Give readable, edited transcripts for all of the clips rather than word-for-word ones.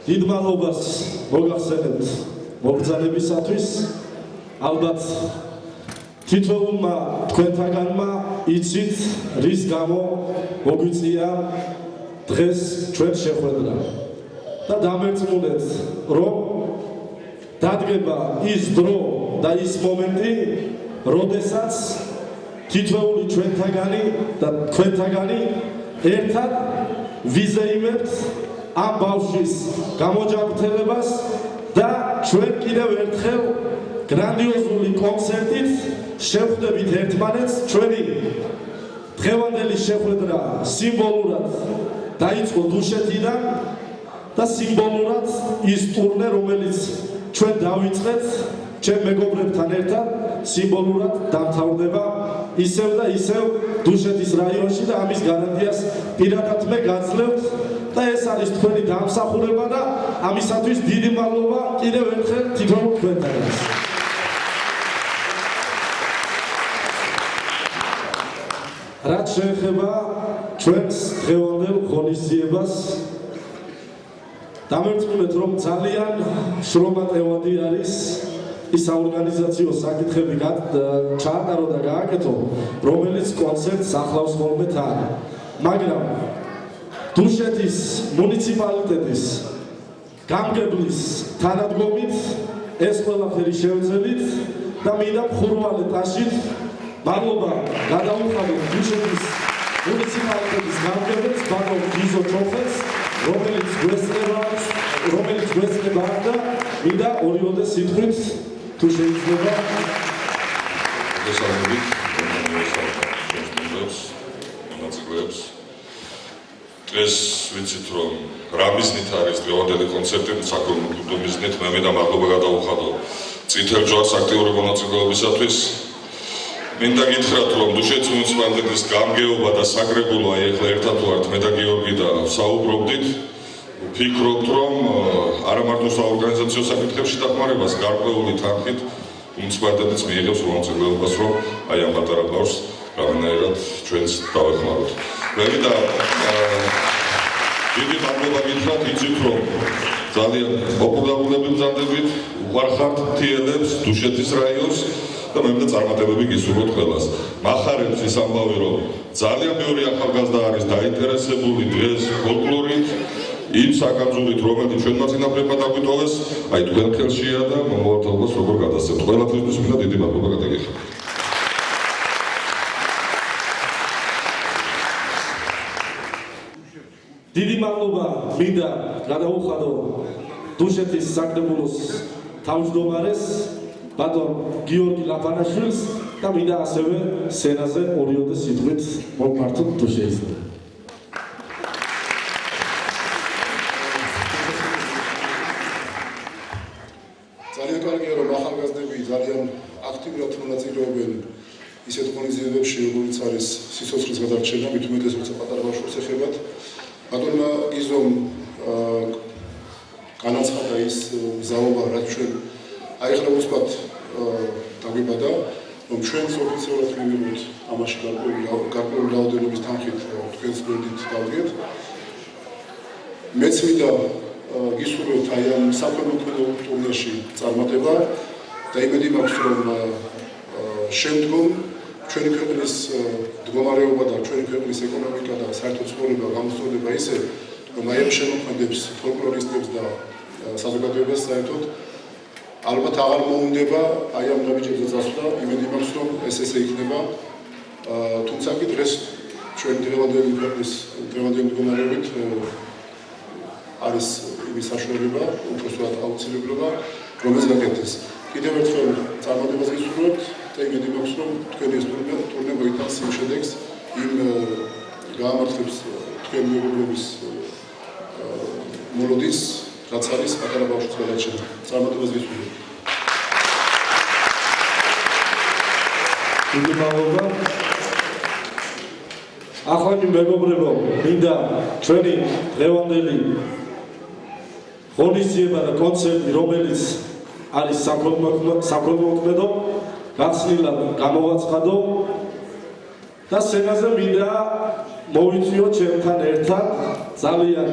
დიდ მადლობას მოგახსენებთ მოგზაურებისათვის. ალბათ თითოეულმა თქვენთაგანმა იცით რის გამო მოგვიწია დღეს ჩვენ შეხვედრა და დამერწმუნეთ რომ დადგება ის დრო და ის მომენტი როდესაც თითოეული ჩვენთაგანი და თქვენთაგანი ერთად ვიზეიმებთ ამ ბავშვის გამოჯანმრთელებას და ჩვენ კიდევ ერთხელ გრანდიოზული კონცერტით შევხვდებით ერთმანეთს. ჩვენი დღევანდელი შეხვედრა სიმბოლურად დაიწყო დუშეთიდან და სიმბოლურად ის ტურნე, რომელიც ჩვენ დავიწყეთ ჩემ მეგობრებთან ერთად, სიმბოლურად დამთავრდება ისევ და ისევ დუშეთის რაიონში და ამის გარანტიას პირადად მე გაძლევთ და ეს არის თქვენი დამსახურება და ამისათვის დიდი მადლობა კიდევ ერთხელ თითოეულ თქვენთანაც. რაც შეეხება ჩვენს დღევანდელ ღონისძიებას, დამერწმუნეთ რომ ძალიან შრომატევადი არის ის საორგანიზაციო საკითხები ჩაატარო და გააკეთო, რომელიც კონცერტს ახლავს ხოლმე თან. მაგრამ დუშეთის მუნიციპალიტეტის გამგებლის თანადგომით ეს ყველაფერი შევძელით და მინდა მხურვალე ტაშით მადლობა გადაუხადოთ დუშეთის მუნიციპალიტეტის გამგებელს ბატონ გიზო ჩოხეთს, რომელიც გვესწრება და მინდა ორივე სიტყვით თუ შეიძლება დღეს ვიცით რომ რა მიზნით არის დღევანდელი კონცერტი, საქველმოქმედო მიზნით. მე მინდა მადლობა გადაუხადო წითელ ჯვარს აქტიური მონაწილეობისათვის. მინდა გითხრათ რომ დუშეთის მუნიციპალიტეტის გამგეობა და საკრებულო აი ახლა ერთად ვართ მე და გიორგი და საუბრობდით. ვფიქრობთ რომ არა მარტო საორგანიზაციო საკითხებში დახმარებას გარკვეული თანხით მუნიციპალიტეტიც მიიღებს მონაწილეობას რომ აი ამ პატარა ბავშვს რაღაცნაირად ჩვენც დავეხმაროთ. მე მინდა დიდი მადლობა გითხრათ, იცით რომ ძალიან პოპულარული ბრძანდებით უხარხართ მთიელებს დუშეთის რაიონს და მე მინდა წარმატებები გისურვოთ ყველას. მახარებს ის ამბავი რომ ძალიან ბევრი ახალგაზრდა არის დაინტერესებული დღეს ფოლკლორით, იმ საკანძურით, რომელიც ჩვენმა წინაპრებმა დაგვიტოვეს, აი თქვენ ხელშია და მომავალთაობას როგორ გადასცემთ. ყველაფერთვის მინდა დიდი მადლობა გადაგიხადოთ. დიდი მადლობა მინდა გადაუხადო დუშეთის საკრებულოს თავმჯდომარეს ბატონ გიორგი ლაფანაშვილს და მინდა ასევე სცენაზე ორივე სიტყვით მოვმართოთ თუ შეიძლება. ძალიან კარგია რომ ახალგაზრდები ძალიან აქტიურად მონაწილეობენ ისეთ ღონისძიებებში, როგორც არის სიცოცხლის გადარჩენა, მით უმეტეს როცა პატარა ბავშვებს ეხებათ. ბატონმა გიზომ განაცხადა ის მზაობა, რაც ჩვენ აი ახლა უცბად დაგვიბადა, რომ ჩვენც ოფიციალურად მივიღოთ ამაში გარკვეული რაოდენობის თანხით თქვენს გვერდით დავდგეთ. მეც მინდა გისურვებთ აი ამ საქველმოქმედო ტურნეში წარმატება და იმედი მაქვს რომ შემდგომ ჩვენი ქვეყნის მდგომარეობა და ჩვენი ქვეყნის ეკონომიკა და საერთო ცხოვრება გამოსწორდება ისე რომ აი ამ შემოქმედებს, ფოლკლორისტებს და საზოგადოებას საერთოდ ალბათ აღარ მოუნდება აი ამ ნაბიჯებზე წასვლა. იმედი მაქვს რომ ეს ესე იქნება. თუმცა კი დღეს ჩვენი დღევანდელი ქვეყნის დღევანდელი მდგომარეობით არის იმის საშუალება, უпроსტად აუცილებლობა, რომ ეს გაკეთდეს. კიდევ ერთხელ წარმატებას გისურვებთ და იმედი მაქვს რომ თქვენი ეს ტურნე მოიტანს იმ შედეგს, იმ გაამართლებს თქვენი მეგობრობის მოლოდის, რაც არის პატარა ბავშვის გადარჩენა. წარმატებას გისურვებთ. დიდი მადლობა. ახალი მეგობრებო, მინდა ჩვენი დღევანდელი ღონისძიება და კონცერტი, რომელიც არის საქველმოქმედო, გაცილად გამოვაცხადო და სცენაზე მინდა მოვიწვიოთ ჩემთან ერთად ძალიან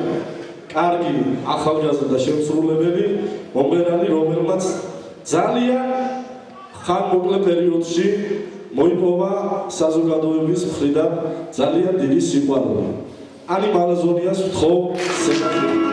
კარგი ახალგაზრდა შემსრულებელი, მომღერალი, რომელმაც ძალიან ხანმოკლე პერიოდში მოიპოვა საზოგადოების მხრიდან ძალიან დიდი სიყვარული. ანი მალაზონიას ვთხოვ სცენაზე.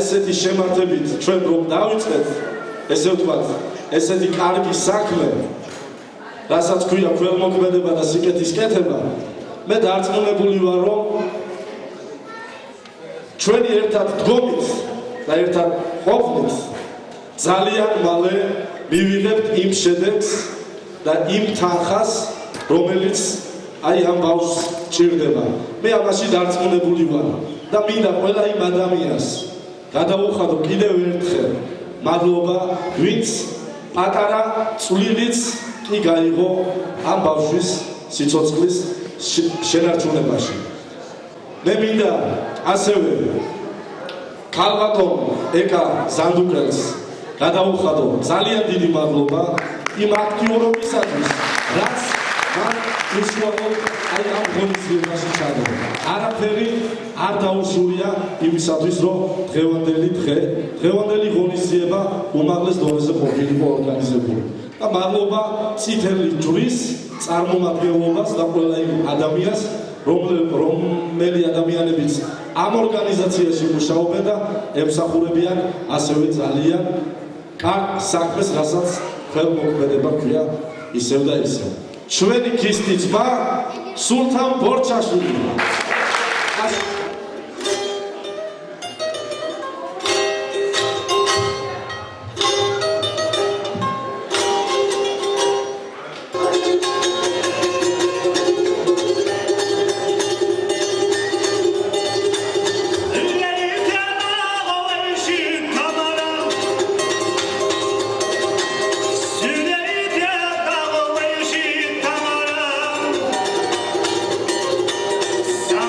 ესეთი შემართებით ჩვენ რომ დავიწყეთ, ესე ვთქვათ, ესეთი კარგი საქმე, რასაც ქვია ქველმოქმედება და სიკეთის კეთება, მე დარწმუნებული ვარ, რომ ჩვენი ერთად დგომით და ერთად ყოფნით ძალიან მალე მივიღებთ იმ შედეგს და იმ თანხას, რომელიც აი ამ ბავშვს ჭირდება. მე ამაში დარწმუნებული ვარ და მინდა ყველა იმ ადამიანს გადავუხადო კიდევ ერთხელ მადლობა, ვინც პატარა წვლილიც კი გაიღო ამ ბავშვის სიცოცხლის შენარჩუნებაში. მე მინდა ასევე ქალბატონ ეკა ზანდუკელს გადავუხადო ძალიან დიდი მადლობა იმ აქტიურობისათვის, რაც მან უშუალოდ აი ამ ღონისძიებაში ჩადო. არაფერი არ დაუშურია იმისათვის, რომ დღევანდელი ღონისძიება უმაღლეს დონეზე ყოფილიყო ორგანიზებული. და მადლობა წითელი ჯვრის წარმომადგენლობას და ყველა იმ ადამიანს, რომელი ადამიანებიც ამ ორგანიზაციაში მუშაობენ და ემსახურებიან ასევე ძალიან კარგ საქმეს, რასაც ქველმოქმედება ქვია ისევ და ისევ. ჩვენი ქისტი ძმა სულთან ბორჩაშვილი. Sa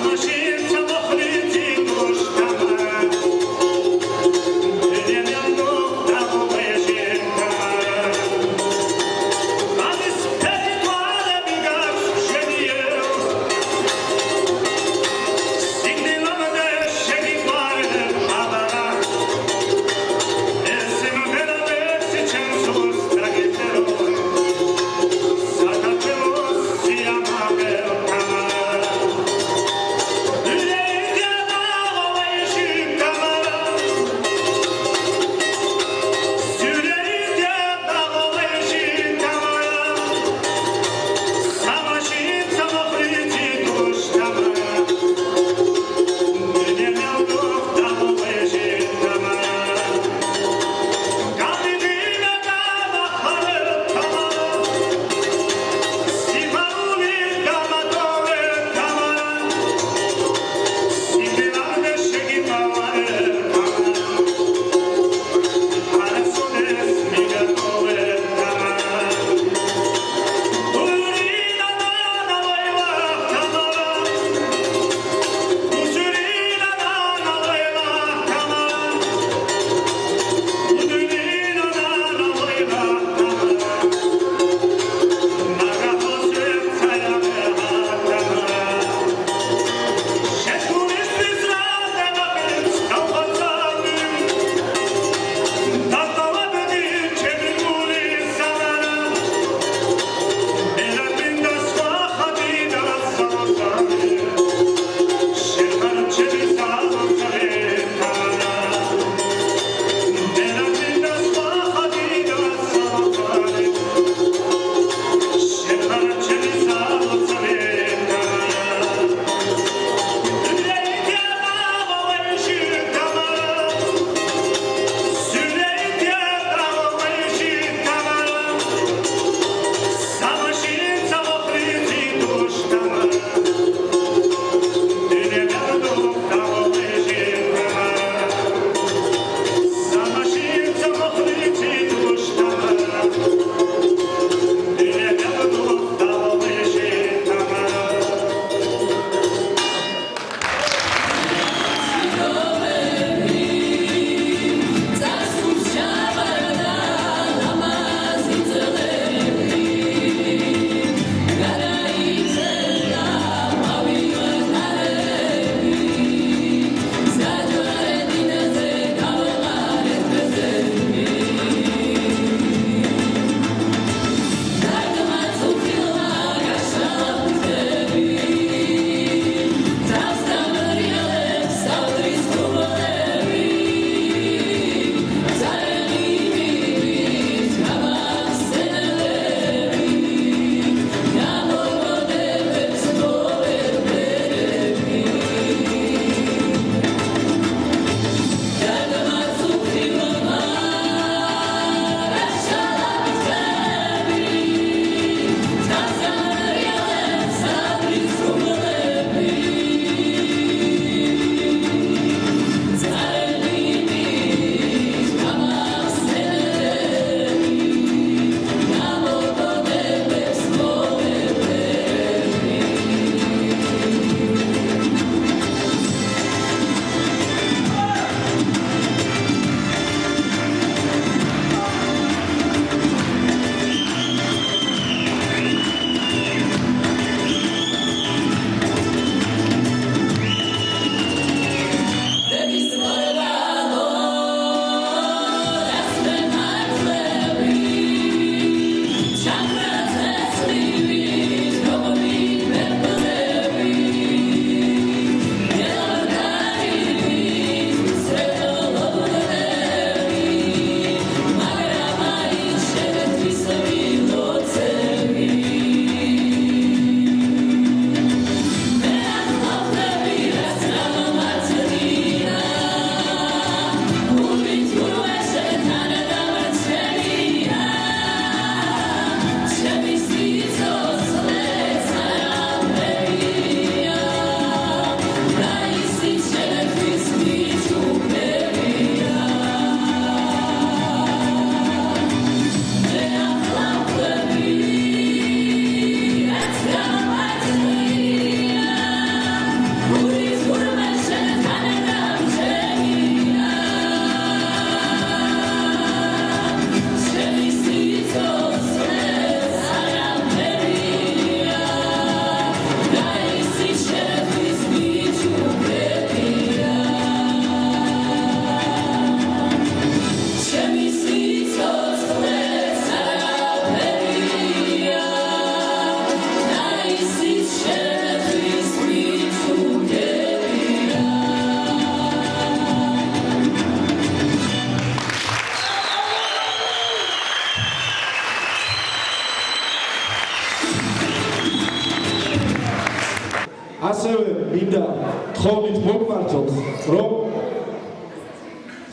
თხოვნით მოგმართოთ, რომ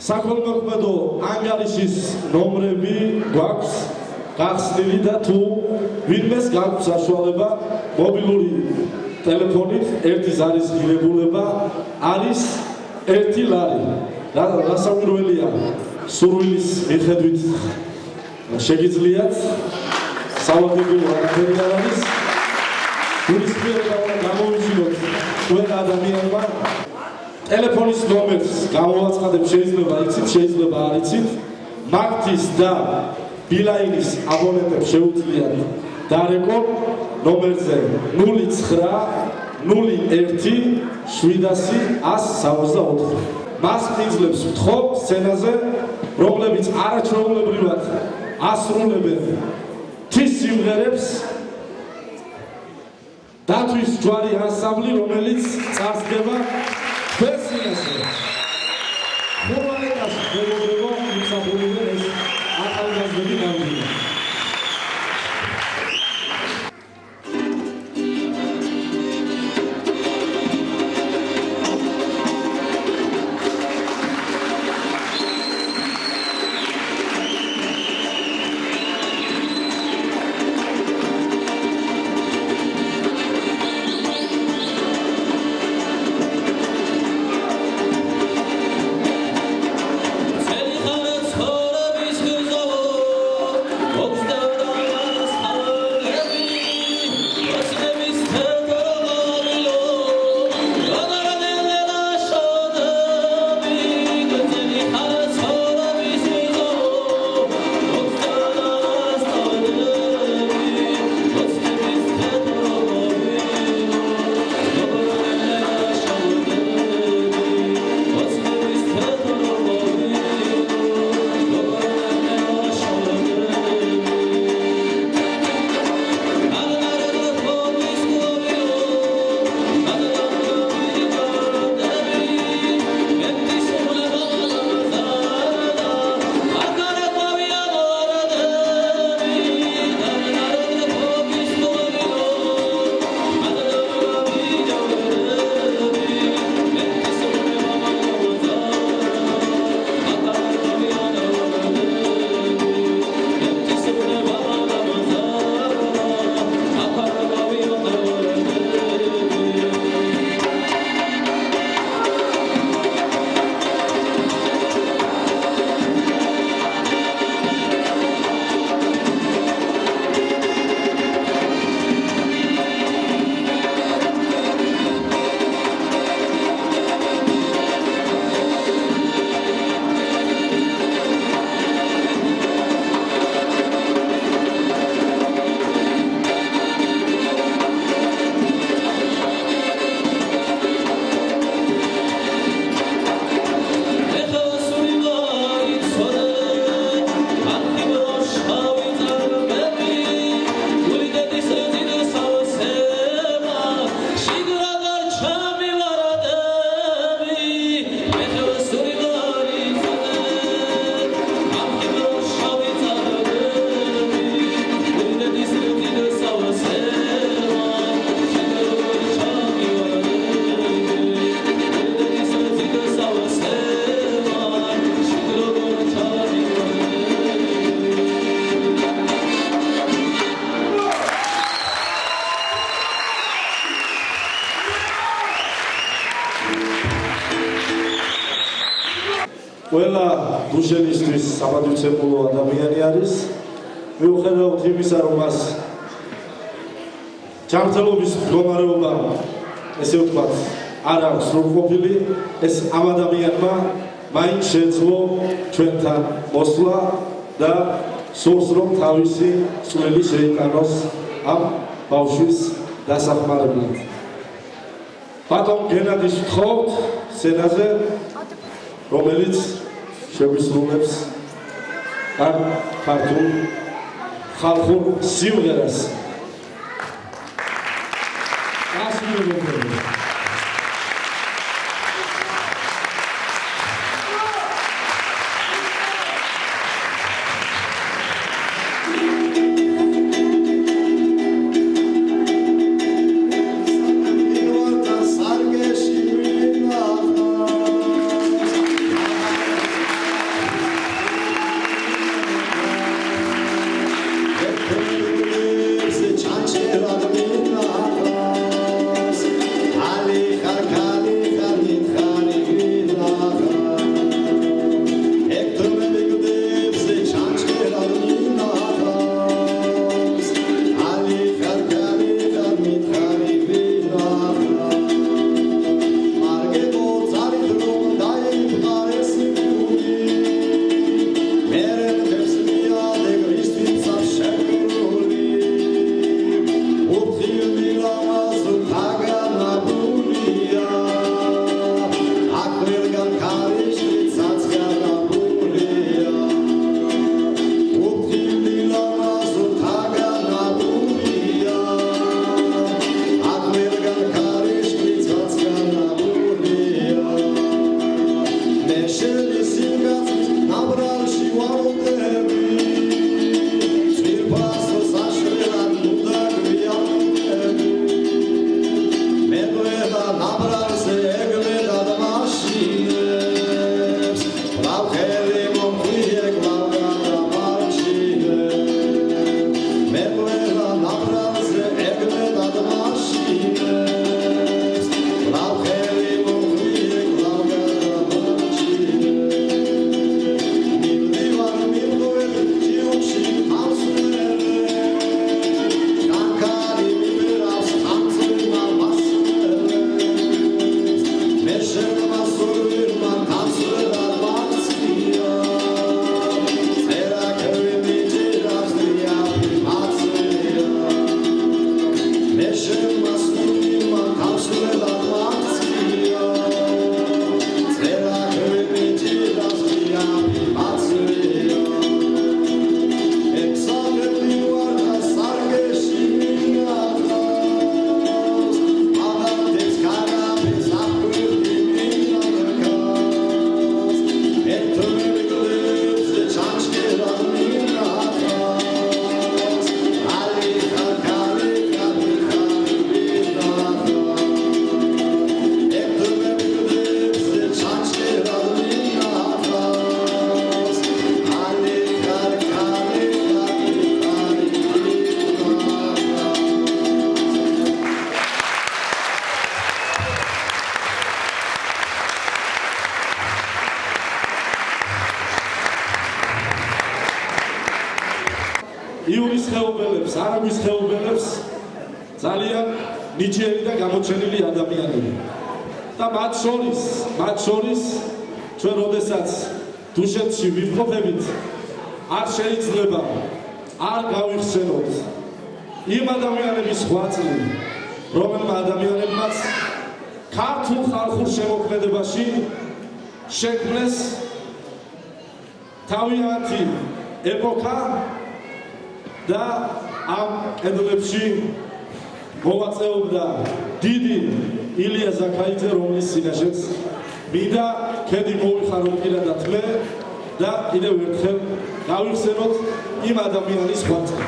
საქველმოქმედო ანგარიშის ნომრები გვაქვს გახსნილი და თუ ვინმეს გაქვს საშუალება მობილური ტელეფონით ერთი ზარის ღირებულება არის 1 ლარი. რასაკვირველია, სურვილის მიხედვით შეგიძლიათ სავალდებულო არაფერი არ არის. გულისხმიერება უნდა გამოვიჩინოთ ყველა ადამიანმა. ტელეფონის ნომერს გამოვაცხადებ, შეიძლება იცით, შეიძლება არ იცით. მაგთის და ბილაინის აბონენტებს შეუძლიათ დარეკონ ნომერზე 09-01-700-164. მას მიზლებს ვთხოვ სცენაზე, რომლებიც არაჩვეულებრივად ასრულებენ მთის სიმღერებს, დათვის ჯვარი ანსამბლი, რომელიც წარსდგება ჩვენს წინაშე. ხომალებას მეგობრებო, იმსახურებენ ეს ახალგაზრდები ნამდვილად. ყველა გუშინისთვის სამადუცებულო ადამიანი არის. მიუხედავად იმისა, რომ მას ჯანმრთელობის მდგომარეობა, ესე ვთქვათ, არ აქვს სრულყოფილი, ეს ამ ადამიანმა მაინც შეძლო ჩვენთან მოსვლა და სურს, რომ თავისი წვლილი შეიტანოს ამ ბავშვის დასახმარებლად. ბატონ გენადის ვთხოვთ სცენაზე, რომელიც შეგვისრულებს ამ ქართულ ხალხურ სიმღერას. Sargeshi ივრის ხეობელებს, არაგვის ხეობელებს ძალიან ნიჭიერი და გამოჩენილი ადამიანები. და მათ შორის ჩვენ როდესაც დუშეთში ვიმყოფებით, არ შეიძლება არ გავიხსენოთ იმ ადამიანების ღვაწლი, რომელმა ადამიანებმაც ქართულ ხალხურ შემოქმედებაში შექმნეს თავიანთი ეპოქა და ამ კედლებში მოვაწეობდა დიდი ილია ზაქაიძე, რომლის წინაშეც მინდა ქედი მოვიხარო პირადად მე და კიდევ ერთხელ გავიხსენოთ იმ ადამიანის ღვაწლი.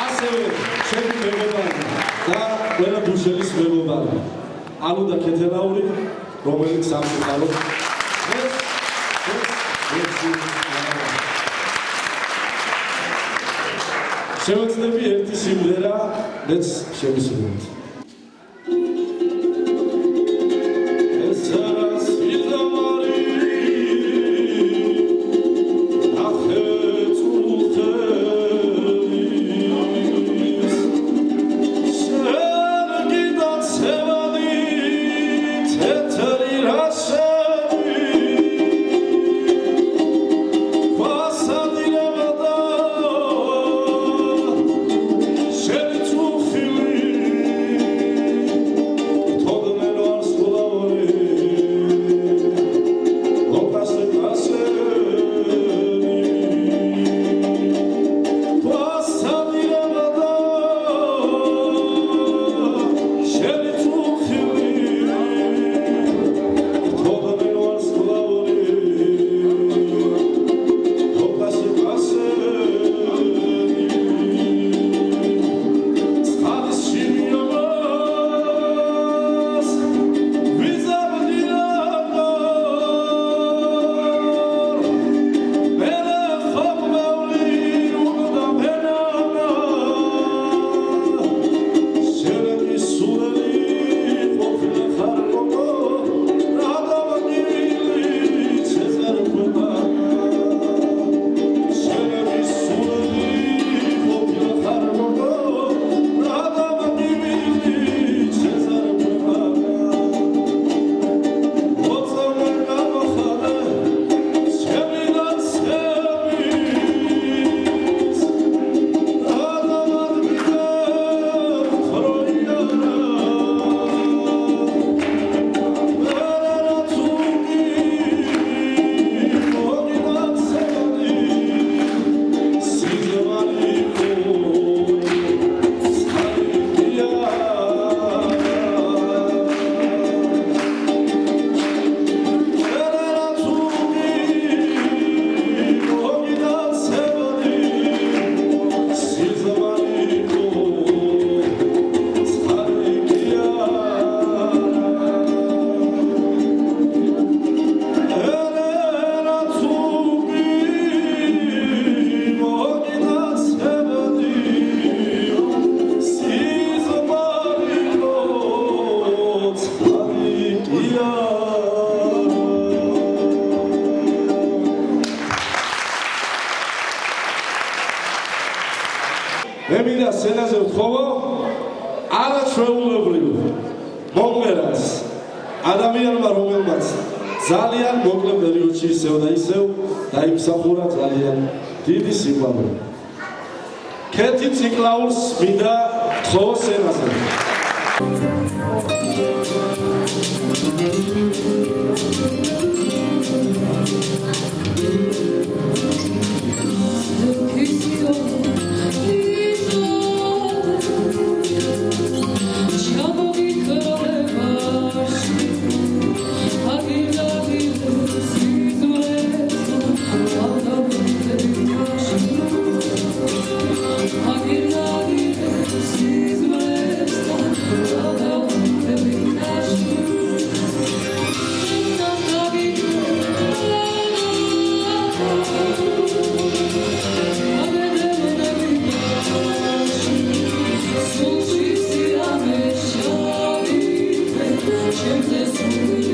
ასევე ჩემი მეგობარი და ყველა დუშელის მეგობარი ალუდა ქეთელაური, რომელიც სამწუხაროდ შევეცდები ერთი სიმღერა მეც შევისრულოთ. მე მინდა სცენაზე ვთხოვო არაჩვეულებრივ მომღერალს, ადამიანმა, რომელმაც ძალიან მოკლე პერიოდში ისევ და ისევ დაიმსახურა ძალიან დიდი სიყვარული. ქეთი ციკლაურს მინდა ვთხოვო სცენაზე. This